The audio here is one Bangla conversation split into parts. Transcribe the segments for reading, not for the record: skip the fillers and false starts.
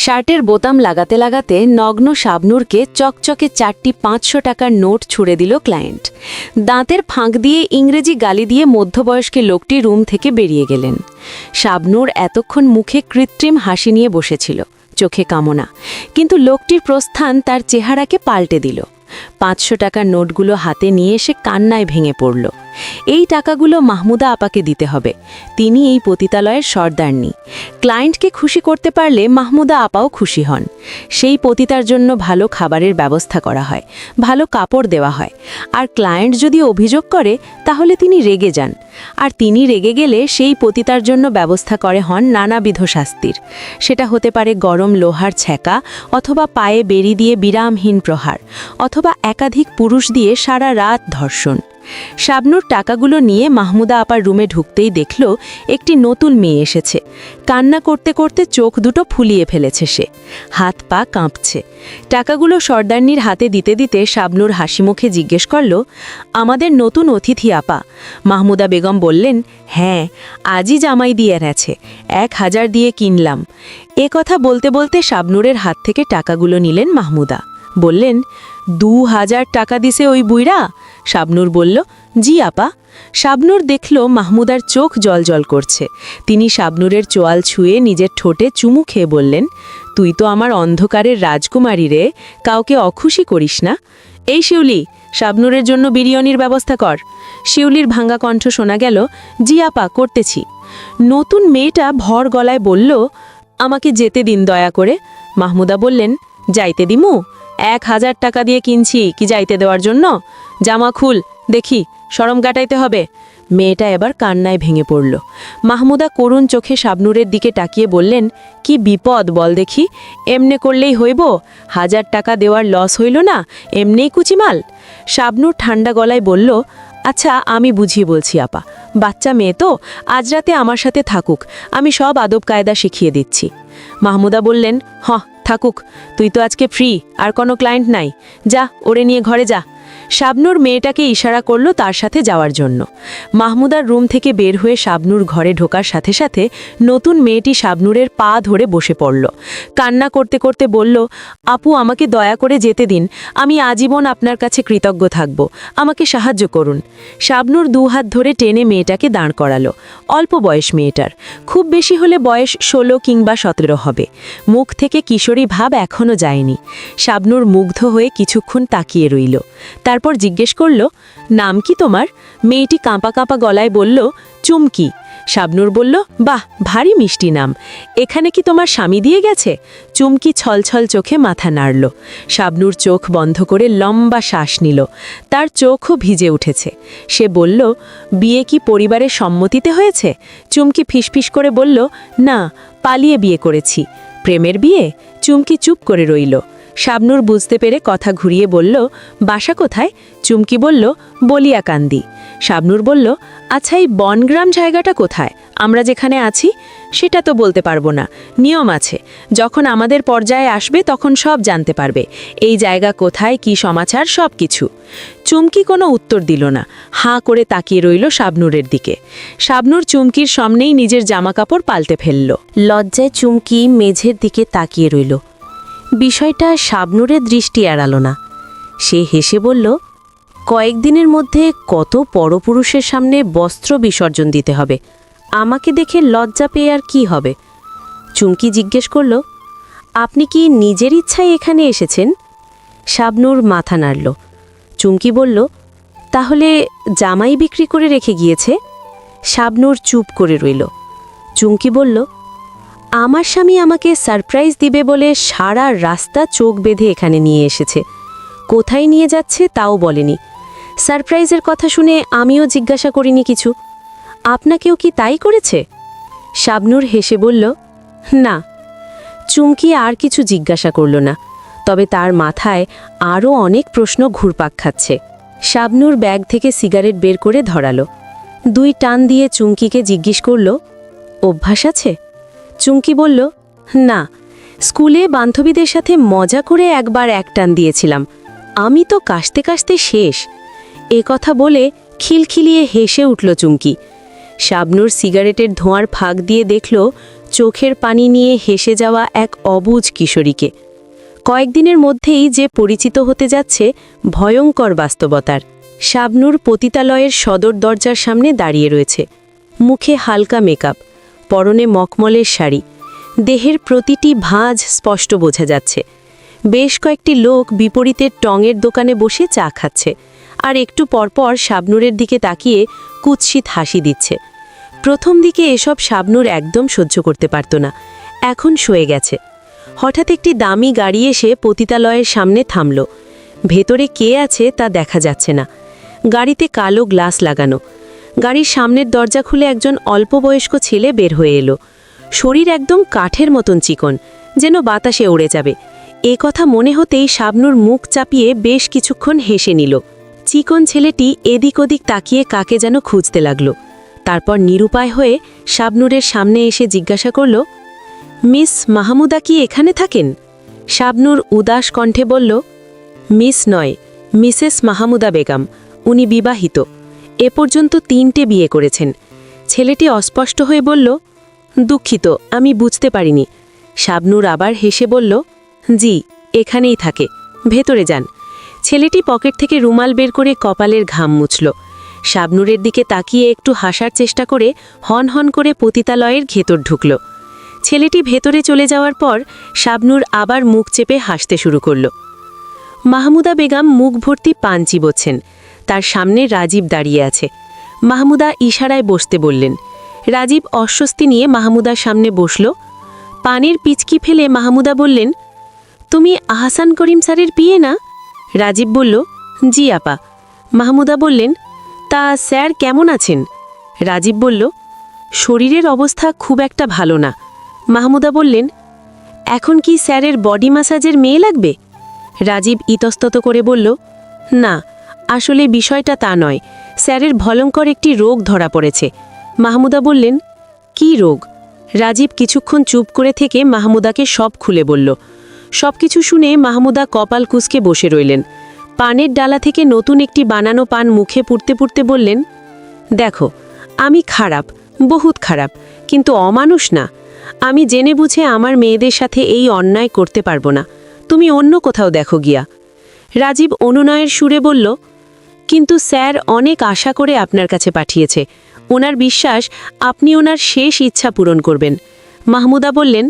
শার্টের বোতাম লাগাতে লাগাতে নগ্ন শাবনূরকে চকচকে 4টি 500 টাকার নোট ছুড়ে দিল ক্লায়েন্ট। দাঁতের ফাঁক দিয়ে ইংরেজি গালি দিয়ে মধ্যবয়স্ক লোকটি রুম থেকে বেরিয়ে গেলেন। শাবনূর এতক্ষণ মুখে কৃত্রিম হাসি নিয়ে বসেছিল, চোখে কামনা, কিন্তু লোকটির প্রস্থান তার চেহারাকে পাল্টে দিল। 500 টাকার নোটগুলো হাতে নিয়ে এসে কান্নায় ভেঙে পড়ল। এই টাকাগুলো মাহমুদা আপাকে দিতে হবে, তিনি এই পতিতালয়ের সর্দারনি। ক্লায়েন্টকে খুশি করতে পারলে মাহমুদা আপাও খুশি হন। সেই পতিতার জন্য ভালো খাবারের ব্যবস্থা করা হয়, ভালো কাপড় দেওয়া হয়। আর ক্লায়েন্ট যদি অভিযোগ করে তাহলে তিনি রেগে যান, আর তিনি রেগে গেলে সেই পতিতার জন্য ব্যবস্থা করে হন নানাবিধ শাস্তির। সেটা হতে পারে গরম লোহার ছ্যাঁকা, অথবা পায়ে বেড়ি দিয়ে বিরামহীন প্রহার, অথবা একাধিক পুরুষ দিয়ে সারা রাত ধর্ষণ। শাবনূর টাকাগুলো নিয়ে মাহমুদা আপার রুমে ঢুকতেই দেখল একটি নতুন মেয়ে এসেছে। কান্না করতে করতে চোখ দুটো ফুলিয়ে ফেলেছে সে, হাত পা কাঁপছে। টাকাগুলো সর্দারনির হাতে দিতে দিতে শাবনূর হাসিমুখে জিজ্ঞেস করল, আমাদের নতুন অতিথি আপা? মাহমুদা বেগম বললেন, হ্যাঁ, আজই জামাই দিয়ে গেছে, 1000 দিয়ে কিনলাম। এ কথা বলতে বলতে শাবনূরের হাত থেকে টাকাগুলো নিলেন মাহমুদা। বললেন, 2000 টাকা দিছে ওই বুইরা? শাবনূর বলল, জি আপা। শাবনূর দেখল মাহমুদার চোখ জলজল করছে। তিনি শাবনূরের চোয়াল ছুঁয়ে নিজের ঠোঁটে চুমু খেয়ে বললেন, তুই তো আমার অন্ধকারের রাজকুমারী রে, কাউকে অখুশি করিস না। এই শিউলি, শাবনূরের জন্য বিরিয়ানির ব্যবস্থা কর। শিউলির ভাঙা কণ্ঠ শোনা গেল, জি আপা, করতেছি। নতুন মেয়েটা ভর গলায় বলল, আমাকে যেতে দিন দয়া করে। মাহমুদা বললেন, যাইতে দিমু? 1000 টাকা দিয়ে কিনছি কি যাইতে দেওয়ার জন্য? জামা খুল দেখি, শরম কাটাইতে হবে। মেয়েটা এবার কান্নায় ভেঙে পড়ল। মাহমুদা করুণ চোখে শাবনূরের দিকে তাকিয়ে বললেন, কি বিপদ বল দেখি, এমনে করলেই হইব? 1000 টাকা দেওয়ার লস হইল না, এমনেই কুচিমাল। শাবনূর ঠান্ডা গলায় বলল, আচ্ছা আমি বুঝিয়ে বলছি আপা, বাচ্চা মেয়ে তো, আজ রাতে আমার সাথে থাকুক, আমি সব আদব কায়দা শিখিয়ে দিচ্ছি। মাহমুদা বললেন, থাকুক, তুই তো আজকে ফ্রি, আর কোনো ক্লায়েন্ট নাই, যা ওরে নিয়ে ঘরে যা। শাবনূর মেয়েটাকে ইশারা করল তার সাথে যাওয়ার জন্য। মাহমুদার রুম থেকে বের হয়ে শাবনূর ঘরে ঢোকার সাথে সাথে নতুন মেয়েটি শাবনূরের পা ধরে বসে পড়ল। কান্না করতে করতে বলল, আপু আমাকে দয়া করে যেতে দিন, আমি আজীবন আপনার কাছে কৃতজ্ঞ থাকব, আমাকে সাহায্য করুন। শাবনূর 2 হাত ধরে টেনে মেয়েটাকে দাঁড় করালো। অল্প বয়স মেয়েটার, খুব বেশি হলে বয়স 16 কিংবা 17 হবে। মুখ থেকে কিশোরী ভাব এখনও যায়নি। শাবনূর মুগ্ধ হয়ে কিছুক্ষণ তাকিয়ে রইল, তারপর জিজ্ঞেস করল, নাম কি তোমার? মেয়েটি কাঁপা কাঁপা গলায় বলল, চুমকি। শাবনূর বলল, বাহ, ভারী মিষ্টি নাম, এখানে কি তোমার স্বামী দিয়ে গেছে? চুমকি ছলছল চোখে মাথা নাড়ল। শাবনূর চোখ বন্ধ করে লম্বা শ্বাস নিল, তার চোখও ভিজে উঠেছে। সে বলল, বিয়ে কি পরিবারের সম্মতিতে হয়েছে? চুমকি ফিসফিস করে বলল, না, পালিয়ে বিয়ে করেছি। প্রেমের বিয়ে? চুমকি চুপ করে রইল। শাবনূর বুঝতে পেরে কথা ঘুরিয়ে বলল, বাসা কোথায়? চুমকি বলল, বলিয়াকান্দি। শাবনূর বলল, আচ্ছা এই বনগ্রাম জায়গাটা কোথায়? আমরা যেখানে আছি সেটা তো বলতে পারবো না, নিয়ম আছে, যখন আমাদের পর্যায়ে আসবে তখন সব জানতে পারবে, এই জায়গা কোথায়, কি সমাচার, সব কিছু। চুমকি কোনো উত্তর দিল না, হাঁ করে তাকিয়ে রইল শাবনূরের দিকে। শাবনূর চুমকির সামনেই নিজের জামাকাপড় পাল্টে ফেলল। লজ্জায় চুমকি মেঝের দিকে তাকিয়ে রইল। বিষয়টা শাবনূরের দৃষ্টি এড়াল না। সে হেসে বলল, কয়েকদিনের মধ্যে কত পরপুরুষের সামনে বস্ত্র বিসর্জন দিতে হবে, আমাকে দেখে লজ্জা পেয়ে আর কি হবে? চুমকি জিজ্ঞেস করল, আপনি কি নিজের ইচ্ছায় এখানে এসেছেন? শাবনূর মাথা নাড়ল। চুমকি বলল, তাহলে জামাই বিক্রি করে রেখে গিয়েছে? শাবনূর চুপ করে রইল। চুমকি বলল, আমার স্বামী আমাকে সারপ্রাইজ দিবে বলে সারা রাস্তা চোখ বেঁধে এখানে নিয়ে এসেছে, কোথায় নিয়ে যাচ্ছে তাও বলেনি। সারপ্রাইজের কথা শুনে আমিও জিজ্ঞাসা করিনি কিছু। আপনাকেও কি তাই করেছে? শাবনূর হেসে বলল, না। চুমকি আর কিছু জিজ্ঞাসা করল না, তবে তার মাথায় আরও অনেক প্রশ্ন ঘুরপাক খাচ্ছে। শাবনূর ব্যাগ থেকে সিগারেট বের করে ধরালো। 2 টান দিয়ে চুমকিকে জিজ্ঞেস করল, অভ্যাস আছে? চুমকি বলল, না, স্কুলে বান্ধবীদের সাথে মজা করে একবার 1 টান দিয়েছিলাম, আমি তো কাশতে কাশতে শেষ। এ কথা বলে খিলখিলিয়ে হেসে উঠল চুমকি। শাবনূর সিগারেটের ধোঁয়ার ফাঁক দিয়ে দেখল চোখের পানি নিয়ে হেসে যাওয়া এক অবুঝ কিশোরীকে। কয়েকদিনের মধ্যেই যে পরিচিত হতে যাচ্ছে ভয়ঙ্কর বাস্তবতার। শাবনূর পতিতালয়ের সদর দরজার সামনে দাঁড়িয়ে রয়েছে। মুখে হালকা মেকআপ, পরনে মখমলের শাড়ি, দেহের প্রতিটি ভাঁজ স্পষ্ট বোঝা যাচ্ছে। বেশ কয়েকটি লোক বিপরীতের টঙের দোকানে বসে চা খাচ্ছে, আর একটু পরপর শাবনূরের দিকে তাকিয়ে কুৎসিত হাসি দিচ্ছে। প্রথম দিকে এসব শাবনূর একদম সহ্য করতে পারত না, এখন সয়ে গেছে। হঠাৎ একটি দামি গাড়ি এসে পতিতালয়ের সামনে থামল। ভেতরে কে আছে তা দেখা যাচ্ছে না। গাড়িতে কালো গ্লাস লাগানো। গাড়ির সামনের দরজা খুলে একজন অল্পবয়স্ক ছেলে বের হয়ে এলো। শরীর একদম কাঠের মতন চিকন, যেন বাতাসে উড়ে যাবে। এ কথা মনে হতেই শাবনূর মুখ চাপিয়ে বেশ কিছুক্ষণ হেসে নিল। চিকন ছেলেটি এদিক ওদিক তাকিয়ে কাকে যেন খুঁজতে লাগল। তারপর নিরুপায় হয়ে শাবনূরের সামনে এসে জিজ্ঞাসা করল, মিস মাহমুদা কি এখানে থাকেন? শাবনূর উদাস কণ্ঠে বলল, মিস নয়, মিসেস মাহমুদা বেগম। উনি বিবাহিত, এ পর্যন্ত 3টে বিয়ে করেছেন। ছেলেটি অস্পষ্ট হয়ে বলল, দুঃখিত, আমি বুঝতে পারিনি। শাবনূর আবার হেসে বলল, জি, এখানেই থাকে, ভেতরে যান। ছেলেটি পকেট থেকে রুমাল বের করে কপালের ঘাম মুছল। শাবনূরের দিকে তাকিয়ে একটু হাসার চেষ্টা করে হন হন করে পতিতালয়ের ভেতর ঢুকল। ছেলেটি ভেতরে চলে যাওয়ার পর শাবনূর আবার মুখ চেপে হাসতে শুরু করল। মাহমুদা বেগম মুখ ভর্তি পান চিবোচ্ছেন। তার সামনে রাজীব দাঁড়িয়ে আছে। মাহমুদা ইশারায় বসতে বললেন। রাজীব অস্বস্তি নিয়ে মাহমুদার সামনে বসল। পানের পিচকি ফেলে মাহমুদা বললেন, তুমি আহসান করিম স্যারের বিয়ে না? রাজীব বলল, জি আপা। মাহমুদা বললেন, তা স্যার কেমন আছেন? রাজীব বলল, শরীরের অবস্থা খুব একটা ভালো না। মাহমুদা বললেন, এখন কি স্যারের বডি ম্যাসাজের মেয়ে লাগবে? রাজীব ইতস্তত করে বলল, না, আসলে বিষয়টা তা নয়। স্যারের ভয়ঙ্কর একটি রোগ ধরা পড়েছে। মাহমুদা বললেন, কি রোগ? রাজীব কিছুক্ষণ চুপ করে থেকে মাহমুদাকে সব খুলে বলল। সবকিছু শুনে মাহমুদা কপাল কুঁচকে বসে রইলেন। পানের ডালা থেকে নতুন একটি বানানো পান মুখে পুড়তে পুড়তে বললেন, দেখো, আমি খারাপ, বহুত খারাপ, কিন্তু অমানুষ না। আমি জেনে বুঝে আমার মেয়েদের সাথে এই অন্যায় করতে পারবো না। তুমি অন্য কোথাও দেখো গিয়া। রাজীব অনুনয়ের সুরে বলল, কিন্তু স্যার অনেক আশা করে আপনার কাছে পাঠিয়েছে। ওনার বিশ্বাস আপনি ওনার শেষ ইচ্ছা পূরণ করবেন। মাহমুদা বললেন,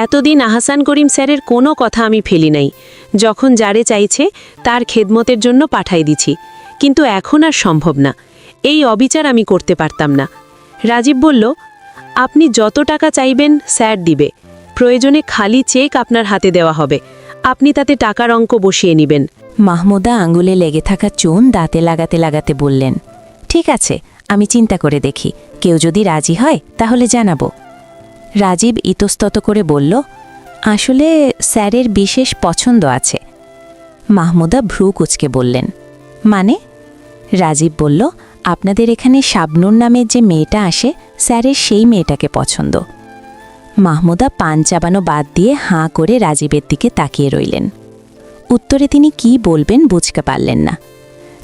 এতদিন আহসান করিম স্যারের কোনো কথা আমি ফেলি নাই। যখন যারে চাইছে তার খেদমতের জন্য পাঠাই দিছি, কিন্তু এখন আর সম্ভব না। এই অবিচার আমি করতে পারতাম না। রাজীব বলল, আপনি যত টাকা চাইবেন স্যার দিবে। প্রয়োজনে খালি চেক আপনার হাতে দেওয়া হবে, আপনি তাতে টাকার অঙ্ক বসিয়ে নেবেন। মাহমুদা আঙুলে লেগে থাকা চুন দাঁতে লাগাতে লাগাতে বললেন, ঠিক আছে, আমি চিন্তা করে দেখি, কেউ যদি রাজি হয় তাহলে জানাবো। রাজীব ইতস্তত করে বলল, আসলে স্যারের বিশেষ পছন্দ আছে। মাহমুদা ভ্রু কুঁচকে বললেন, মানে? রাজীব বলল, আপনাদের এখানে শাবনূর নামের যে মেয়েটা আসে, স্যারের সেই মেয়েটাকে পছন্দ। মাহমুদা পান চাবানো বাদ দিয়ে হাঁ করে রাজীবের দিকে তাকিয়ে রইলেন। উত্তরে তিনি কি বলবেন বুঝতে পারলেন না।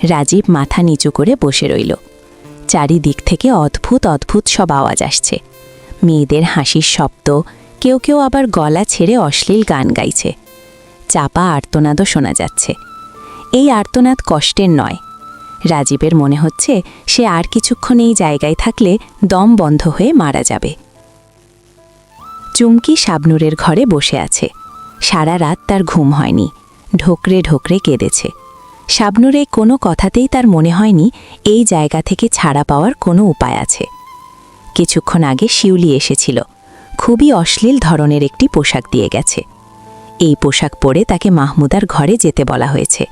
রাজীব মাথা নিচু করে বসে রইল। চারিদিক থেকে অদ্ভুত অদ্ভুত সব আওয়াজ আসছে। মেয়েদের হাসির শব্দ, কেউ কেউ আবার গলা ছেড়ে অশ্লীল গান গাইছে। চাপা আর্তনাদও শোনা যাচ্ছে। এই আর্তনাদ কষ্টের নয়। রাজীবের মনে হচ্ছে সে আর কিছুক্ষণ এই জায়গায় থাকলে দম বন্ধ হয়ে মারা যাবে। চুমকি শাবনূরের ঘরে বসে আছে। সারা রাত তার ঘুম হয়নি। ঢোকরে ঢোকরে কেঁদেছে। শাবনূর এই কোনো কথাতেই তার মনে হয়নি এই জায়গা থেকে ছাড়া পাওয়ার কোনো উপায় আছে। কিছুক্ষণ আগে শিউলি এসেছিল। খুবই অশ্লীল ধরনের একটি পোশাক দিয়ে গেছে। এই পোশাক পরে তাকে মাহমুদার ঘরে যেতে বলা হয়েছে।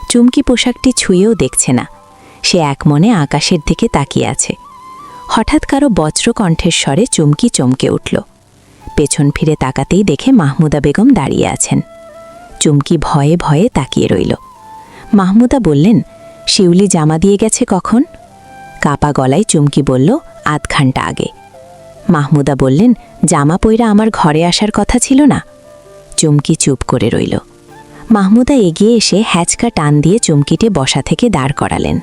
চুমকি পোশাকটি ছুঁয়েও দেখছে না। সে একমনে আকাশের দিকে তাকিয়ে আছে। হঠাৎ কারো বজ্রকণ্ঠের স্বরে চুমকি চমকে উঠল। পেছন ফিরে তাকাতেই দেখে মাহমুদা বেগম দাঁড়িয়ে আছেন। চুমকি ভয়ে ভয়ে তাকিয়ে রইল। মাহমুদা বললেন, শিউলি জামা দিয়ে গেছে কখন? কাপা গলায় চুমকি বলল, আধ ঘন্টা আগে। মাহমুদা বললেন, জামা পইরা আমার ঘরে আসার কথা ছিল না? চুমকি চুপ করে রইল। মাহমুদা এগিয়ে এসে হ্যাচকা টান দিয়ে চুমকিটে বসা থেকে দাঁড় করালেন।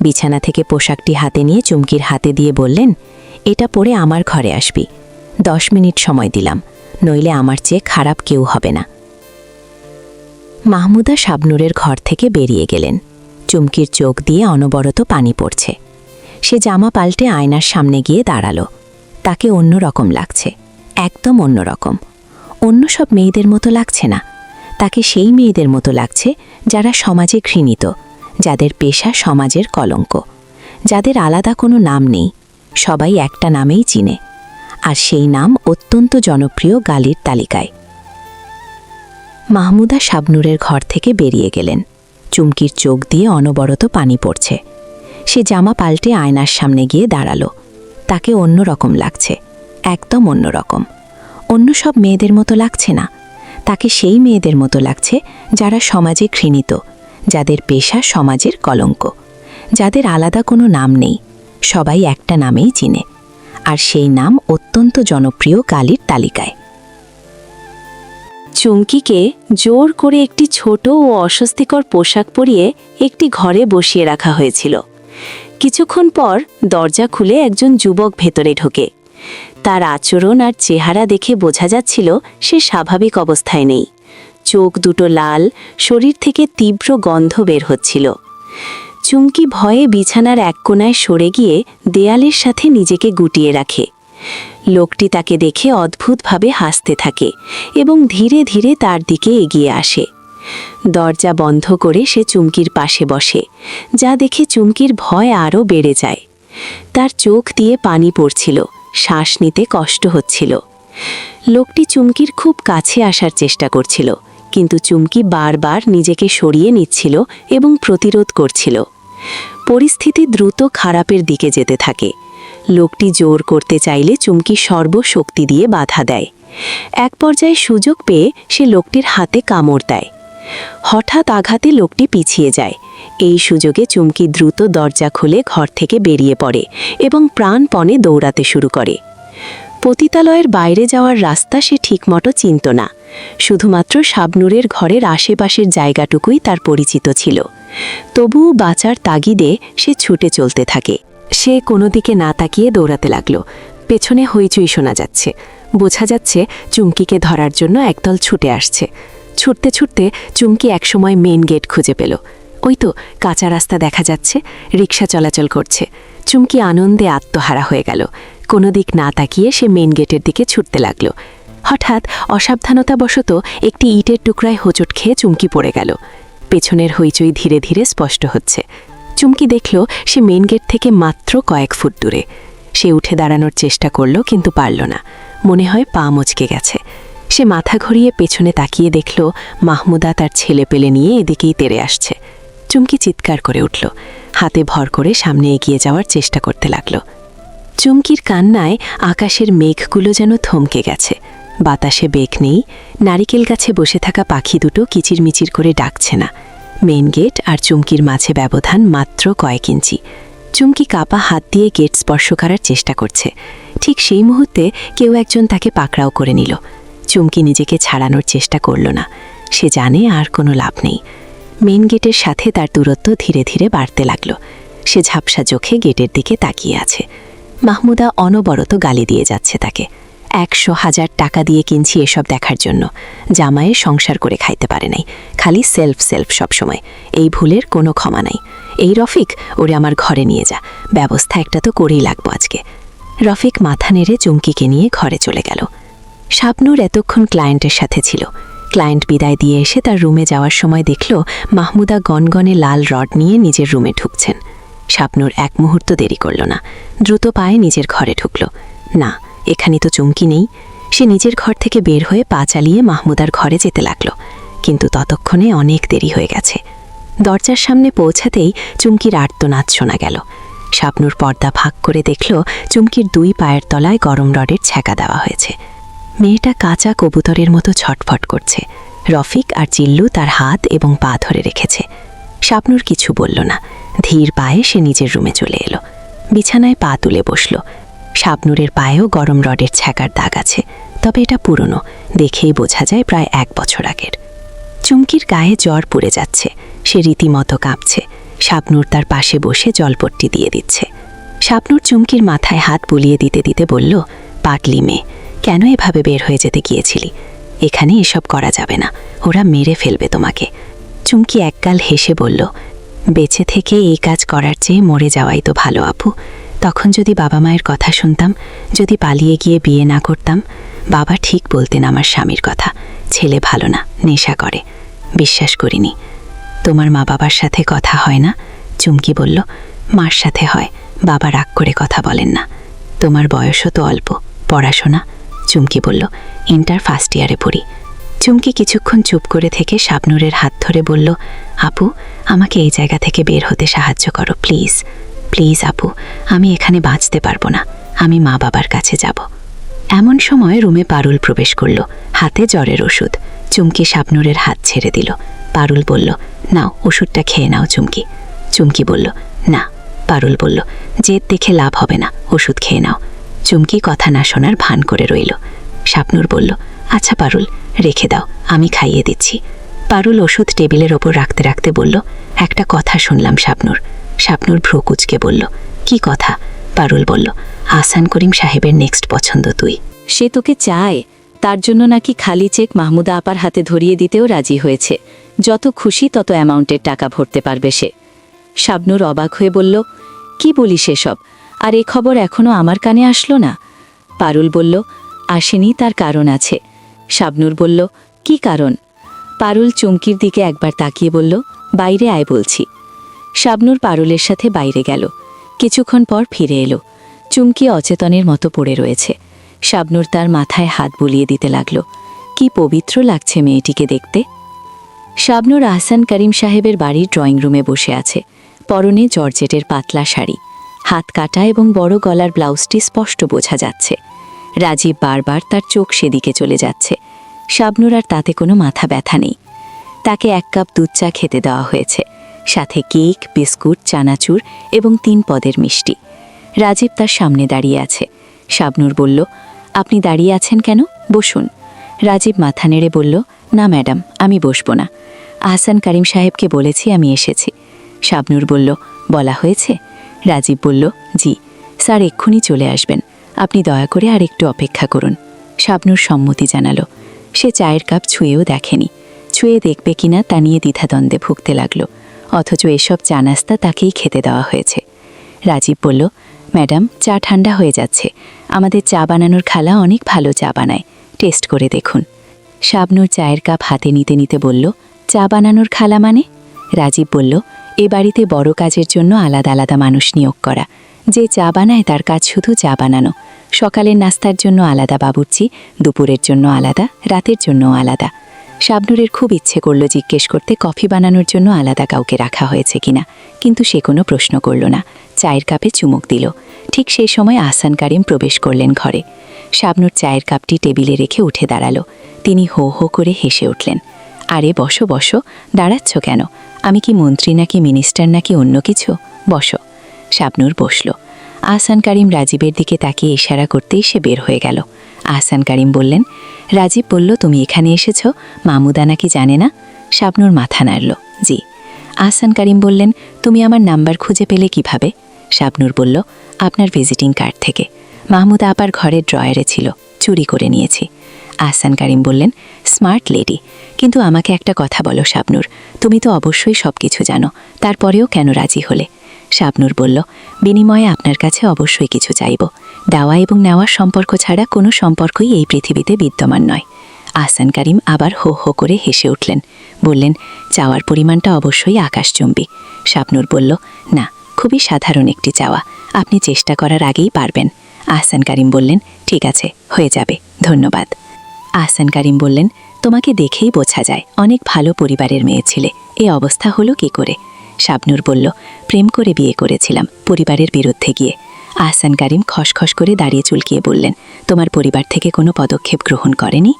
বিছানা থেকে পোশাকটি হাতে নিয়ে চুমকির হাতে দিয়ে বললেন, এটা পরে আমার ঘরে আসবি, 10 মিনিট সময় দিলাম, নইলে আমার চেয়ে খারাপ কেউ হবে না। মাহমুদা শাবনূরের ঘর থেকে বেরিয়ে গেলেন। চুমকির চোখ দিয়ে অনবরত পানি পড়ছে। সে জামা পাল্টে আয়নার সামনে গিয়ে দাঁড়ালো। তাকে অন্যরকম লাগছে, একদম অন্যরকম। অন্য সব মেয়েদের মতো লাগছে না, তাকে সেই মেয়েদের মতো লাগছে যারা সমাজে ঘৃণিত, যাদের পেশা সমাজের কলঙ্ক, যাদের আলাদা কোনো নাম নেই, সবাই একটা নামেই চিনে, আর সেই নাম অত্যন্ত জনপ্রিয় গালির তালিকায়। মাহমুদা শাবনূরের ঘর থেকে বেরিয়ে গেলেন। চুমকির চোখ দিয়ে অনবরত পানি পড়ছে। সে জামা পাল্টে আয়নার সামনে গিয়ে দাঁড়ালো। তাকে অন্যরকম লাগছে, একদম অন্যরকম। অন্য সব মেয়েদের মতো লাগছে না, তাকে সেই মেয়েদের মতো লাগছে যারা সমাজে ঘৃণিত, যাদের পেশা সমাজের কলঙ্ক, যাদের আলাদা কোনো নাম নেই, সবাই একটা নামেই চিনে, আর সেই নাম অত্যন্ত জনপ্রিয় গালির তালিকায়। চুমকিকে জোর করে একটি ছোট ও অস্বস্তিকর পোশাক পরিয়ে একটি ঘরে বসিয়ে রাখা হয়েছিল। কিছুক্ষণ পর দরজা খুলে একজন যুবক ভেতরে ঢোকে। তার আচরণ আর চেহারা দেখে বোঝা যাচ্ছিল সে স্বাভাবিক অবস্থায় নেই। চোখ দুটো লাল, শরীর থেকে তীব্র গন্ধ বের হচ্ছিল। চুমকি ভয়ে বিছানার এক কোণায় সরে গিয়ে দেয়ালের সাথে নিজেকে গুটিয়ে রাখে। লোকটি তাকে দেখে অদ্ভুতভাবে হাসতে থাকে এবং ধীরে ধীরে তার দিকে এগিয়ে আসে। দরজা বন্ধ করে সে চুমকির পাশে বসে, যা দেখে চুমকির ভয় আরও বেড়ে যায়। তার চোখ দিয়ে পানি পড়ছিল, শ্বাস নিতে কষ্ট হচ্ছিল। লোকটি চুমকির খুব কাছে আসার চেষ্টা করছিল, কিন্তু চুমকি বারবার নিজেকে সরিয়ে নিচ্ছিল এবং প্রতিরোধ করছিল। পরিস্থিতি দ্রুত খারাপের দিকে যেতে থাকে। লোকটি জোর করতে চাইলে চুমকি সর্বশক্তি দিয়ে বাধা দেয়। এক পর্যায়ে সুযোগ পেয়ে সে লোকটির হাতে কামড় দেয়। হঠাৎ আঘাতে লোকটি পিছিয়ে যায়। এই সুযোগে চুমকি দ্রুত দরজা খুলে ঘর থেকে বেরিয়ে পড়ে এবং প্রাণপণে দৌড়াতে শুরু করে। পতিতালয়ের বাইরে যাওয়ার রাস্তা সে ঠিকমতো চিনত না, শুধুমাত্র শাবনূরের ঘরের আশেপাশের জায়গাটুকুই তার পরিচিত ছিল। তবুও বাঁচার তাগিদে সে ছুটে চলতে থাকে। সে কোনো দিকে না তাকিয়ে দৌড়াতে লাগলো। পেছনে হইচই শোনা যাচ্ছে, বোঝা যাচ্ছে চুমকিকে ধরার জন্য একদল ছুটে আসছে। ছুটতে ছুটতে চুমকি একসময় মেন গেট খুঁজে পেল। ওই তো কাঁচা রাস্তা দেখা যাচ্ছে, রিক্সা চলাচল করছে। চুমকি আনন্দে আত্মহারা হয়ে গেল। কোনো দিক না তাকিয়ে সে মেন গেটের দিকে ছুটতে লাগলো। হঠাৎ অসাবধানতাবশত একটি ইটের টুকরায় হোঁচট খেয়ে চুমকি পড়ে গেল। পেছনের হইচই ধীরে ধীরে স্পষ্ট হচ্ছে। চুমকি দেখল সে মেন গেট থেকে মাত্র কয়েক ফুট দূরে। সে উঠে দাঁড়ানোর চেষ্টা করল, কিন্তু পারল না। মনে হয় পা মচকে গেছে। সে মাথা ঘুরিয়ে পেছনে তাকিয়ে দেখল মাহমুদা তার ছেলে পেলে নিয়ে এদিকেই তেড়ে আসছে। চুমকি চিৎকার করে উঠল, হাতে ভর করে সামনে এগিয়ে যাওয়ার চেষ্টা করতে লাগল। চুমকির কান্নায় আকাশের মেঘগুলো যেন থমকে গেছে। বাতাসে বেগ নেই, নারিকেল গাছে বসে থাকা পাখি দুটো কিচিরমিচির করে ডাকছে না। মেন গেট আর চুমকির মাঝে ব্যবধান মাত্র কয়েক ইঞ্চি। চুমকি কাপা হাত দিয়ে গেট স্পর্শ করার চেষ্টা করছে। ঠিক সেই মুহূর্তে কেউ একজন তাকে পাকড়াও করে নিল। চুমকি নিজেকে ছাড়ানোর চেষ্টা করল না, সে জানে আর কোনো লাভ নেই। মেন গেটের সাথে তার দূরত্ব ধীরে ধীরে বাড়তে লাগল। সে ঝাপসা চোখে গেটের দিকে তাকিয়ে আছে। মাহমুদা অনবরত গালি দিয়ে যাচ্ছে তাকে। 100,000 টাকা দিয়ে কিনছি এসব দেখার জন্য। জামাইয়ের সংসার করে খাইতে পারে নাই, খালি সেলফ সবসময়। এই ভুলের কোনো ক্ষমা নাই। এই রফিক, ওরে আমার ঘরে নিয়ে যা, ব্যবস্থা একটা তো করেই লাগবো আজকে। রফিক মাথা নেড়ে চুমকিকে নিয়ে ঘরে চলে গেল। শাবনূর এতক্ষণ ক্লায়েন্টের সাথে ছিল। ক্লায়েন্ট বিদায় দিয়ে এসে তার রুমে যাওয়ার সময় দেখল মাহমুদা গনগনে লাল রড নিয়ে নিজের রুমে ঢুকছেন। শাবনূর এক মুহূর্ত দেরি করল না, দ্রুত পায়ে নিজের ঘরে ঢুকল। না, এখানে তো চুমকি নেই। সে নিজের ঘর থেকে বের হয়ে পা চালিয়ে মাহমুদার ঘরে যেতে লাগল, কিন্তু ততক্ষণে অনেক দেরি হয়ে গেছে। দরজার সামনে পৌঁছাতেই চুমকির আর্তনাদ শোনা গেল। শাবনূর পর্দা ভাগ করে দেখল চুমকির 2 পায়ের তলায় গরম রডের ছ্যাঁকা দেওয়া হয়েছে। মেয়েটা কাঁচা কবুতরের মতো ছটফট করছে। রফিক আর চিল্লু তার হাত এবং পা ধরে রেখেছে। শাবনূর কিছু বলল না, ধীর পায়ে সে নিজের রুমে চলে এলো। বিছানায় পা তুলে বসল। শাবনূরের পায়েও গরম রডের ছ্যাঁকার দাগ আছে, তবে এটা পুরনো, দেখেই বোঝা যায় প্রায় 1 বছর আগের। চুমকির গায়ে জ্বর পড়ে যাচ্ছে, সে রীতিমতো কাঁপছে। শাবনূর তার পাশে বসে জলপট্টি দিয়ে দিচ্ছে। শাবনূর চুমকির মাথায় হাত বুলিয়ে দিতে দিতে বলল, পাগলি মেয়ে, কেন এভাবে বের হয়ে যেতে গিয়েছিলি? এখানে এসব করা যাবে না, ওরা মেরে ফেলবে তোমাকে। চুমকি একগাল হেসে বলল, বেঁচে থেকে এই কাজ করার চেয়ে মরে যাওয়াই তো ভালো আপু। তখন যদি বাবা মায়ের কথা শুনতাম, যদি পালিয়ে গিয়ে বিয়ে না করতাম। বাবা ঠিক বলতেন আমার স্বামীর কথা, ছেলে ভালো না, নেশা করে। বিশ্বাস করিনি। তোমার মা বাবার সাথে কথা হয় না? চুমকি বলল, মার সাথে হয়, বাবা রাগ করে কথা বলেন না। তোমার বয়সও তো অল্প, পড়াশোনা? চুমকি বলল, ইন্টার ফার্স্ট ইয়ারে পড়ি। চুমকি কিছুক্ষণ চুপ করে থেকে শাবনূরের হাত ধরে বলল, আপু, আমাকে এই জায়গা থেকে বের হতে সাহায্য করো প্লিজ। প্লিজ আপু, আমি এখানে বাঁচতে পারবো না, আমি মা বাবার কাছে যাব। এমন সময় রুমে পারুল প্রবেশ করল, হাতে জ্বরের ওষুধ। চুমকি শাবনূরের হাত ছেড়ে দিল। পারুল বলল, নাও ওষুধটা খেয়ে নাও চুমকি। চুমকি বলল, না। পারুল বলল, জেদ দেখে লাভ হবে না, ওষুধ খেয়ে নাও। চুমকি কথা না শোনার ভান করে রইল। শাবনূর বলল, আচ্ছা পারুল, রেখে দাও, আমি খাইয়ে দিচ্ছি। পারুল ওষুধ টেবিলের ওপর রাখতে রাখতে বলল, একটা কথা শুনলাম শাবনূর। শাবনূর ভ্রু কুঁচকে বলল, কি কথা? পারুল বলল, আহসান করিম সাহেবের নেক্সট পছন্দ তুই। সে তোকে চায়, তার জন্য নাকি খালি চেক মাহমুদা আপার হাতে ধরিয়ে দিতেও রাজি হয়েছে। যত খুশি তত অ্যামাউন্টের টাকা ভরতে পারবে সে। শাবনূর অবাক হয়ে বলল, কি বলিস এসব? আর এ খবর এখনো আমার কানে আসলো না? পারুল বলল, আসেনি, তার কারণ আছে। শাবনূর বলল, কি কারণ? পারুল চুমকির দিকে একবার তাকিয়ে বলল, বাইরে আয় বলছি। শাবনূর পারুলের সাথে বাইরে গেল। কিছুক্ষণ পর ফিরে এলো। চুমকি অচেতনের মতো পড়ে রয়েছে। শাবনূর তার মাথায় হাত বুলিয়ে দিতে লাগল। কি পবিত্র লাগছে মেয়েটিকে দেখতে। শাবনূর আহসান করিম সাহেবের বাড়ির ড্রয়িং রুমে বসে আছে। পরনে জর্জেটের পাতলা শাড়ি, হাত কাটা এবং বড় গলার ব্লাউজটি স্পষ্ট বোঝা যাচ্ছে। রাজীব বারবার তার চোখ সেদিকে চলে যাচ্ছে। শাবনূর আর তাতে কোনো মাথা ব্যথা নেই। তাকে 1 কাপ দুধ চা খেতে দেওয়া হয়েছে, সাথে কেক, বিস্কুট, চানাচুর এবং 3 পদের মিষ্টি। রাজীব তার সামনে দাঁড়িয়ে আছে। শাবনূর বলল, আপনি দাঁড়িয়ে আছেন কেন? বসুন। রাজীব মাথা নেড়ে বলল, না ম্যাডাম, আমি বসবো না। আহসান করিম সাহেবকে বলেছি আমি এসেছি। শাবনূর বলল, বলা হয়েছে? রাজীব বলল, জি স্যার, এক্ষুনি চলে আসবেন, আপনি দয়া করে আর একটু অপেক্ষা করুন। শাবনূর সম্মতি জানালো। সে চায়ের কাপ ছুঁয়েও দেখেনি। ছুঁয়ে দেখবে কিনা তা নিয়ে দ্বিধাদ্বন্দ্বে ভুগতে লাগলো। অথচ এসব চা নাস্তা তাকেই খেতে দেওয়া হয়েছে। রাজীব বলল, ম্যাডাম, চা ঠান্ডা হয়ে যাচ্ছে, আমাদের চা বানানোর খালা অনেক ভালো চা বানায়, টেস্ট করে দেখুন। শাবনূর চায়ের কাপ হাতে নিতে নিতে বলল, চা বানানোর খালা মানে? রাজীব বলল, এ বাড়িতে বড় কাজের জন্য আলাদা আলাদা মানুষ নিয়োগ করা। যে চা বানায় তার কাজ শুধু চা বানানো। সকালের নাস্তার জন্য আলাদা বাবুর্চি, দুপুরের জন্য আলাদা, রাতের জন্য আলাদা। শাবনূরের খুব ইচ্ছে করল জিজ্ঞেস করতে কফি বানানোর জন্য আলাদা কাউকে রাখা হয়েছে কিনা, কিন্তু সে কোনো প্রশ্ন করল না। চায়ের কাপে চুমুক দিল। ঠিক সেই সময় আহসান করিম প্রবেশ করলেন ঘরে। শাবনূর চায়ের কাপটি টেবিলে রেখে উঠে দাঁড়ালো। তিনি হো হো করে হেসে উঠলেন। আরে বসো বসো, দাঁড়াচ্ছ কেন? আমি কি মন্ত্রী নাকি মিনিস্টার নাকি অন্য কিছু? বসো। শাবনূর বসল। আহসান করিম রাজীবের দিকে তাকিয়ে ইশারা করতেই সে বের হয়ে গেল। আহসান করিম বললেন, রাজীব বলল তুমি এখানে এসেছ, মাহমুদা নাকি জানে না? শাবনূর মাথা নাড়ল, জি। আহসান করিম বললেন, তুমি আমার নাম্বার খুঁজে পেলে কিভাবে? শাবনূর বলল, আপনার ভিজিটিং কার্ড থেকে। মাহমুদা আপার ঘরের ড্রয়ারে ছিল, চুরি করে নিয়েছি। আহসান করিম বললেন, স্মার্ট লেডি। কিন্তু আমাকে একটা কথা বলো শাবনূর, তুমি তো অবশ্যই সব কিছু জানো, তারপরেও কেন রাজি হলে? শাবনূর বলল, বিনিময়ে আপনার কাছে অবশ্যই কিছু চাইব। দেওয়া এবং নেওয়ার সম্পর্ক ছাড়া কোনো সম্পর্কই এই পৃথিবীতে বিদ্যমান নয়। আহসান করিম আবার হো হো করে হেসে উঠলেন। বললেন, চাওয়ার পরিমাণটা অবশ্যই আকাশচুম্বী। শাবনূর বলল, না, খুবই সাধারণ একটি চাওয়া, আপনি চেষ্টা করার আগেই পারবেন। আহসান করিম বললেন, ঠিক আছে, হয়ে যাবে, ধন্যবাদ। আহসান করিম বললেন, তোমাকে দেখেই বোঝা যায় অনেক ভালো পরিবারের মেয়ে ছিলে, এ অবস্থা হলো কি করে? শাবনূর বলল, প্রেম করে বিয়ে করেছিলাম, পরিবারের বিরুদ্ধে গিয়ে। আহসান করিম খসখস করে দাঁড়িয়ে চুলকিয়ে বললেন, তোমার পরিবার থেকে কোনো পদক্ষেপ গ্রহণ করেনি?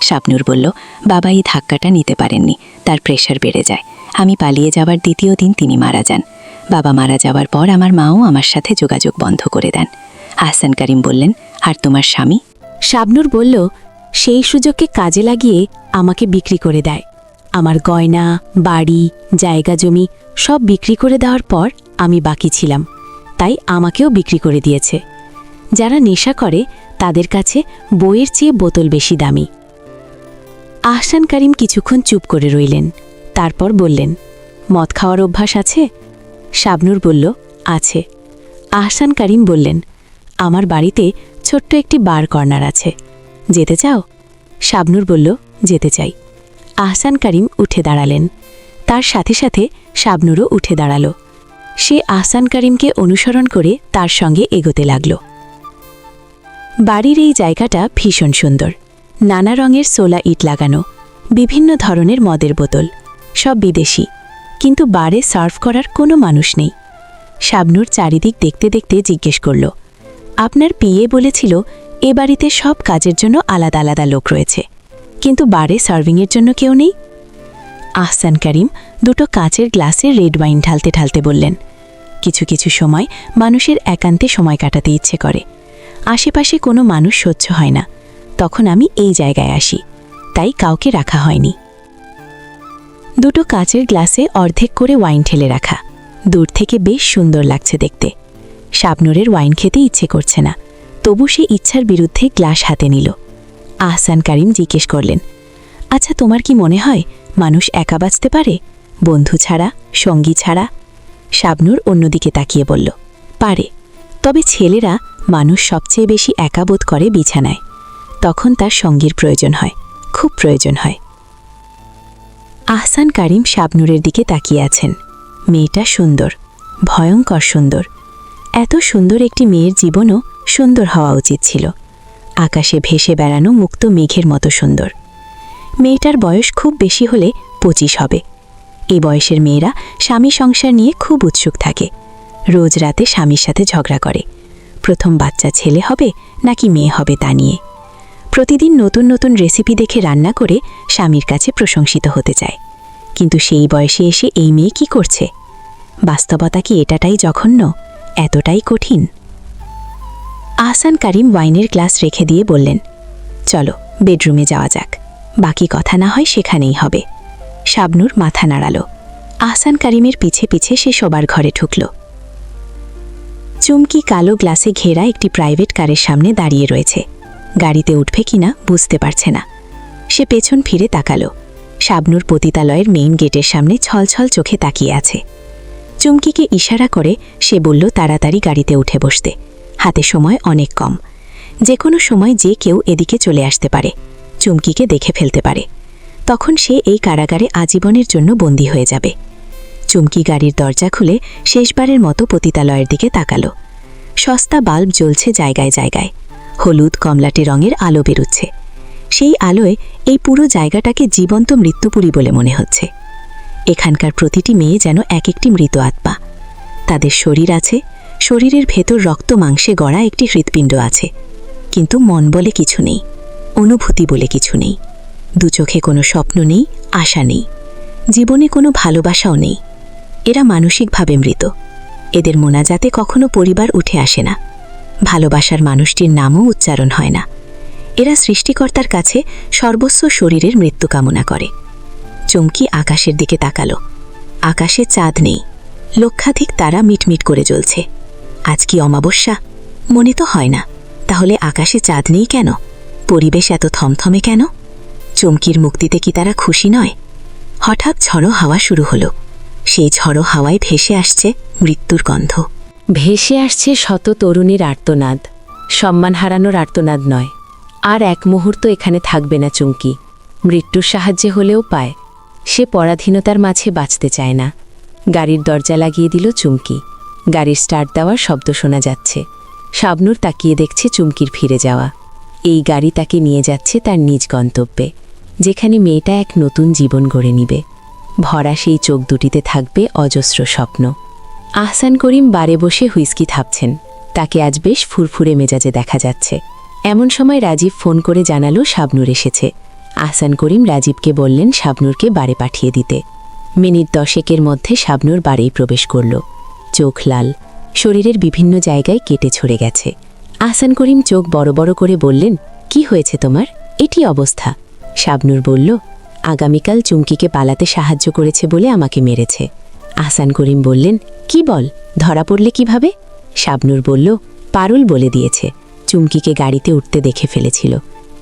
শাবনূর বলল, বাবা এই ধাক্কাটা নিতে পারেননি, তার প্রেশার বেড়ে যায়। আমি পালিয়ে যাওয়ার দ্বিতীয় দিন তিনি মারা যান। বাবা মারা যাওয়ার পর আমার মাও আমার সাথে যোগাযোগ বন্ধ করে দেন। আহসান করিম বললেন, আর তোমার স্বামী? শাবনূর বলল, সেই সুযোগকে কাজে লাগিয়ে আমাকে বিক্রি করে দেয়। আমার গয়না, বাড়ি, জায়গা জমি সব বিক্রি করে দেওয়ার পর আমি বাকি ছিলাম, তাই আমাকেও বিক্রি করে দিয়েছে। যারা নেশা করে তাদের কাছে বইয়ের চেয়ে বোতল বেশি দামি। আহসান করিম কিছুক্ষণ চুপ করে রইলেন, তারপর বললেন, মদ খাওয়ার অভ্যাস আছে? শাবনূর বলল, আছে। আহসান করিম বললেন, আমার বাড়িতে ছোট্ট একটি বার কর্নার আছে, যেতে চাও? শাবনূর বলল, যেতে চাই। আহসান করিম উঠে দাঁড়ালেন, তার সাথে সাথে শাবনূরও উঠে দাঁড়াল। সে আহসান করিমকে অনুসরণ করে তার সঙ্গে এগোতে লাগল। বাড়ির এই জায়গাটা ভীষণ সুন্দর, নানা রঙের সোলা ইট লাগানো, বিভিন্ন ধরনের মদের বোতল, সব বিদেশি, কিন্তু বারে সার্ভ করার কোনো মানুষ নেই। শাবনূর চারিদিক দেখতে দেখতে জিজ্ঞেস করল, আপনার পিএ বলেছিল এ বাড়িতে সব কাজের জন্য আলাদা আলাদা লোক রয়েছে, কিন্তু বারে সার্ভিংয়ের জন্য কেউ নেই? আহসান করিম দুটো কাচের গ্লাসে রেড ওয়াইন ঢালতে ঢালতে বললেন, কিছু কিছু সময় মানুষের একান্তে সময় কাটাতে ইচ্ছে করে, আশেপাশে কোনো মানুষ সহ্য হয় না, তখন আমি এই জায়গায় আসি, তাই কাউকে রাখা হয়নি। দুটো কাচের গ্লাসে অর্ধেক করে ওয়াইন ঢেলে রাখা, দূর থেকে বেশ সুন্দর লাগছে দেখতে। শাবনূরের ওয়াইন খেতে ইচ্ছে করছে না, তবু সে ইচ্ছার বিরুদ্ধে গ্লাস হাতে নিল। আহসান করিম জিজ্ঞেস করলেন, আচ্ছা তোমার কি মনে হয় মানুষ একা বাঁচতে পারে, বন্ধু ছাড়া, সঙ্গী ছাড়া? শাবনূর অন্যদিকে তাকিয়ে বলল, পারে, তবে ছেলেরা মানুষ সবচেয়ে বেশি একা বোধ করে বিছানায়, তখন তার সঙ্গীর প্রয়োজন হয়, খুব প্রয়োজন হয়। আহসান করিম শাবনূরের দিকে তাকিয়ে আছেন। মেয়েটা সুন্দর, ভয়ঙ্কর সুন্দর। এত সুন্দর একটি মেয়ের জীবনও সুন্দর হওয়া উচিত ছিল, আকাশে ভেসে বেড়ানো মুক্ত মেঘের মতো সুন্দর। মেয়েটার বয়স খুব বেশি হলে 25 হবে। এই বয়সের মেয়েরা স্বামী সংসার নিয়ে খুব উৎসুক থাকে, রোজ রাতে স্বামীর সাথে ঝগড়া করে, প্রথম বাচ্চা ছেলে হবে নাকি মেয়ে হবে তা নিয়ে। প্রতিদিন নতুন নতুন রেসিপি দেখে রান্না করে স্বামীর কাছে প্রশংসিত হতে চায়, কিন্তু সেই বয়সে এসে এই মেয়ে কি করছে? বাস্তবতা কি এটাটাই জঘন্য, এতটাই কঠিন? আহসান করিম ওয়াইনের গ্লাস রেখে দিয়ে বললেন, চলো বেডরুমে যাওয়া যাক, বাকি কথা না হয় সেখানেই হবে। শাবনূর মাথা নাড়াল। আহসান করিমের পিছে পিছে সে শোবার ঘরে ঢুকল। চুমকি কালো গ্লাসে ঘেরা একটি প্রাইভেট কারের সামনে দাঁড়িয়ে রয়েছে, গাড়িতে উঠবে কিনা বুঝতে পারছে না। সে পেছন ফিরে তাকালো। শাবনূর পতিতালয়ের মেইন গেটের সামনে ছলছল চোখে তাকিয়ে আছে। চুমকিকে ইশারা করে সে বলল তাড়াতাড়ি গাড়িতে উঠে বসতে, হাতে সময় অনেক কম, যে কোনো সময় যে কেউ এদিকে চলে আসতে পারে, চুমকিকে দেখে ফেলতে পারে, তখন সে এই কারাগারে আজীবনের জন্য বন্দী হয়ে যাবে। চুমকি গাড়ির দরজা খুলে শেষবারের মতো পতিতালয়ের দিকে তাকালো। সস্তা বাল্ব জ্বলছে জায়গায় জায়গায়, হলুদ কমলাটে রঙের আলো বেরুচ্ছে। সেই আলোয় এই পুরো জায়গাটাকে জীবন্ত মৃত্যুপুরী বলে মনে হচ্ছে। এখানকার প্রতিটি মেয়ে যেন এক একটি মৃত আত্মা। তাদের শরীর আছে, শরীরের ভেতর রক্ত মাংসে গড়া একটি হৃৎপিণ্ড আছে, কিন্তু মন বলে কিছু নেই, অনুভূতি বলে কিছু নেই। দু চোখে কোনো স্বপ্ন নেই, আশা নেই, জীবনে কোনো ভালোবাসাও নেই। এরা মানসিকভাবে মৃত। এদের মোনাজাতে কখনো পরিবার উঠে আসে না, ভালোবাসার মানুষটির নামও উচ্চারণ হয় না। এরা সৃষ্টিকর্তার কাছে সর্বস্ব শরীরের মৃত্যু কামনা করে। চুমকি আকাশের দিকে তাকালো। আকাশে চাঁদ নেই, লক্ষাধিক তারা মিটমিট করে জ্বলছে। আজ কি অমাবস্যা? মনে তো হয় না। তাহলে আকাশে চাঁদ নেই কেন? পরিবেশ এত থমথমে কেন? চুমকির মুক্তিতে কি তারা খুশি নয়? হঠাৎ ঝড়ো হাওয়া শুরু হলো। সেই ঝড়ো হাওয়ায় ভেসে আসছে মৃত্যুর গন্ধ। ভেসে আসছে শত তরুণীর আর্তনাদ, সম্মান হারানোর আর্তনাদ নয়। আর এক মুহূর্ত এখানে থাকবে না চুমকি, মৃত্যুর সাহায্যে হলেও পায়। সে পরাধীনতার মাঝে বাঁচতে চায় না। গাড়ির দরজা লাগিয়ে দিল চুমকি। গাড়ির স্টার্ট দেওয়ার শব্দ শোনা যাচ্ছে। শাবনূর তাকিয়ে দেখছে চুমকির ফিরে যাওয়া। এই গাড়ি তাকে নিয়ে যাচ্ছে তার নিজ গন্তব্যে, যেখানে মেয়েটা এক নতুন জীবন গড়ে নিবে। ভরা সেই চোখ দুটিতে থাকবে অজস্র স্বপ্ন। আহসান করিম বারে বসে হুইস্কি থাপছেন। তাকে আজ বেশ ফুরফুরে মেজাজে দেখা যাচ্ছে। এমন সময় রাজীব ফোন করে জানালো শাবনূর এসেছে। আহসান করিম রাজীবকে বললেন শাবনূরকে বাড়ি পাঠিয়ে দিতে। মিনিট 10 মধ্যে শাবনূর বাড়িই প্রবেশ করল। চোখ লাল, শরীরের বিভিন্ন জায়গায় কেটে ছড়ে গেছে। আহসান করিম চোখ বড় বড় করে বললেন, কি হয়েছে তোমার? এটি অবস্থা। শাবনূর বলল, আগামীকাল চুমকিকে পালাতে সাহায্য করেছে বলে আমাকে মেরেছে। আহসান করিম বললেন, কি বল, ধরা পড়লে কিভাবে? শাবনূর বলল, পারুল বলে দিয়েছে। চুমকিকে গাড়িতে উঠতে দেখে ফেলেছিল।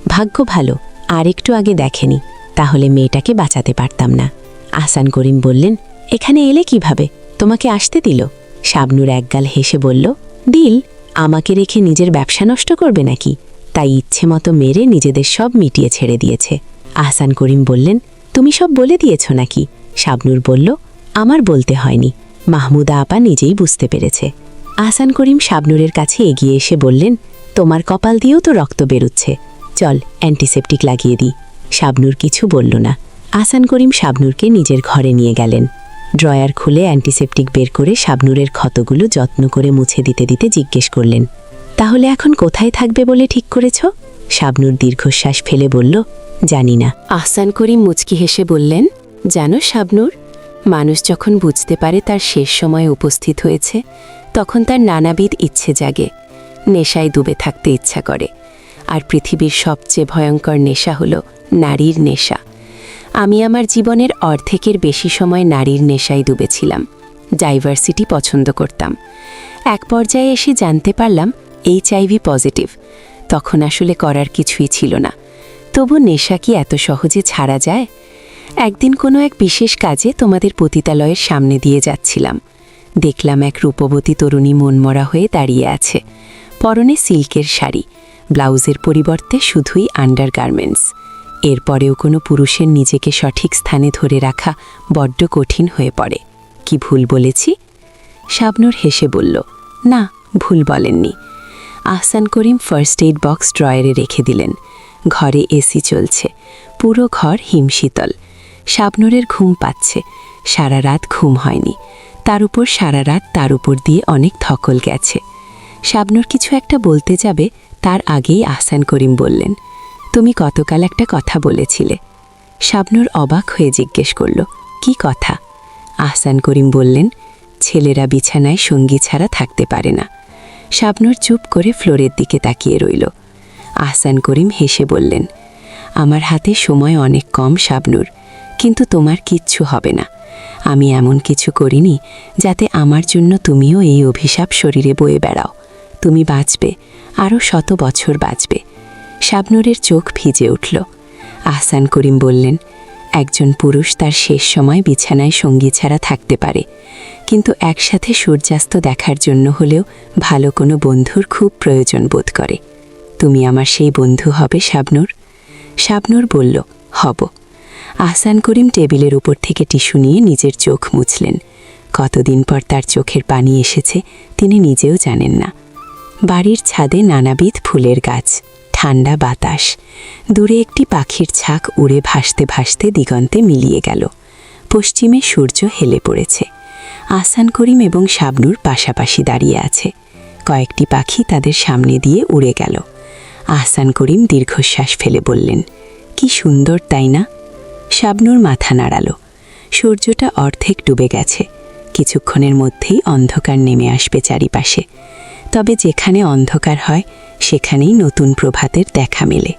ভাগ্য ভালো, আর একটু আগে দেখেনি, তাহলে মেয়েটাকে বাঁচাতে পারতাম না। আহসান করিম বললেন, এখানে এলে কিভাবে? তোমাকে আসতে দিল? শাবনূর একগাল হেসে বলল, দিল, আমাকে রেখে নিজের ব্যবসা নষ্ট করবে নাকি? তাই ইচ্ছে মতো মেরে নিজেদের সব মিটিয়ে ছেড়ে দিয়েছে। আহসান করিম বললেন, তুমি সব বলে দিয়েছ নাকি? শাবনূর বলল, আমার বলতে হয়নি, মাহমুদা আপা নিজেই বুঝতে পেরেছে। আহসান করিম শাবনূরের কাছে এগিয়ে এসে বললেন, তোমার কপাল দিয়েও তো রক্ত বেরুচ্ছে, চল অ্যান্টিসেপটিক লাগিয়ে দিই। শাবনূর কিছু বলল না। আহসান করিম শাবনূরকে নিজের ঘরে নিয়ে গেলেন। ড্রয়ার খুলে অ্যান্টিসেপটিক বের করে শাবনূরের ক্ষতগুলো যত্ন করে মুছে দিতে দিতে জিজ্ঞেস করলেন, তাহলে এখন কোথায় থাকবে বলে ঠিক করেছ? শাবনূর দীর্ঘশ্বাস ফেলে বলল, জানি না। আহসান করিম মুচকি হেসে বললেন, জানো শাবনূর, মানুষ যখন বুঝতে পারে তার শেষ সময় উপস্থিত হয়েছে, তখন তার নানাবিধ ইচ্ছে জাগে। নেশায় ডুবে থাকতে ইচ্ছা করে। আর পৃথিবীর সবচেয়ে ভয়ঙ্কর নেশা হলো নারীর নেশা। আমি আমার জীবনের অর্ধেকের বেশি সময় নারীর নেশায় ডুবেছিলাম। ডাইভার্সিটি পছন্দ করতাম। এক পর্যায়ে এসে জানতে পারলাম HIV পজিটিভ। তখন আসলে করার কিছুই ছিল না। তবু নেশা কি এত সহজে ছাড়া যায়? একদিন কোনো এক বিশেষ কাজে তোমাদের পতিতালয়ের সামনে দিয়ে যাচ্ছিলাম। দেখলাম এক রূপবতী তরুণী মনমরা হয়ে দাঁড়িয়ে আছে। পরনে সিল্কের শাড়ি, ব্লাউজের পরিবর্তে শুধুই আন্ডারগার্মেন্টস। এরপরেও কোনো পুরুষের নিজেকে সঠিক স্থানে ধরে রাখা বড্ড কঠিন হয়ে পড়ে। কি ভুল বলেছি? শাবনূর হেসে বলল, না, ভুল বলেননি। আহসান করিম ফার্স্ট এইড বক্স ড্রয়ারে রেখে দিলেন। ঘরে এসি চলছে, পুরো ঘর হিমশীতল। শাবনূরের ঘুম পাচ্ছে, সারা রাত ঘুম হয়নি। তার উপর সারা রাত তার উপর দিয়ে অনেক ধকল গেছে। শাবনূর কিছু একটা বলতে যাবে, তার আগেই আহসান করিম বললেন, তুমি গতকাল একটা কথা বলেছিলে। শাবনূর অবাক হয়ে জিজ্ঞেস করল, কি কথা? আহসান করিম বললেন, ছেলেরা বিছানায় সঙ্গী ছাড়া থাকতে পারে না। শাবনূর চুপ করে ফ্লোরের দিকে তাকিয়ে রইল। আহসান করিম হেসে বললেন, আমার হাতে সময় অনেক কম শাবনূর, কিন্তু তোমার কিচ্ছু হবে না। আমি এমন কিছু করিনি যাতে আমার জন্য তুমিও এই অভিশাপ শরীরে বয়ে বেড়াও। তুমি বাঁচবে, আরও 100 বছর বাঁচবে। শাবনূরের চোখ ভিজে উঠল। আহসান করিম বললেন, একজন পুরুষ তার শেষ সময় বিছানায় সঙ্গী ছাড়া থাকতে পারে, কিন্তু একসাথে সূর্যাস্ত দেখার জন্য হলেও ভালো কোনো বন্ধুর খুব প্রয়োজন বোধ করে। তুমি আমার সেই বন্ধু হবে শাবনূর? শাবনূর বলল, হব। আহসান করিম টেবিলের উপর থেকে টিস্যু নিয়ে নিজের চোখ মুছলেন। কতদিন পর তার চোখের পানি এসেছে তিনি নিজেও জানেন না। বাড়ির ছাদে নানাবিধ ফুলের গাছ, ঠান্ডা বাতাস, দূরে একটি পাখির ছাক উড়ে ভাসতে ভাসতে দিগন্তে মিলিয়ে গেল। পশ্চিমে সূর্য হেলে পড়েছে। আহসান করিম এবং শাবনূর পাশাপাশি দাঁড়িয়ে আছে। কয়েকটি পাখি তাদের সামনে দিয়ে উড়ে গেল। আহসান করিম দীর্ঘশ্বাস ফেলে বললেন, কি সুন্দর, তাই না? শাবনূর মাথা নাড়াল। সূর্যটা অর্ধেক ডুবে গেছে। কিছুক্ষণের মধ্যেই অন্ধকার নেমে আসবে চারিপাশে। তবে যেখানে অন্ধকার হয় সেখানেই নতুন প্রভাতের দেখা মেলে।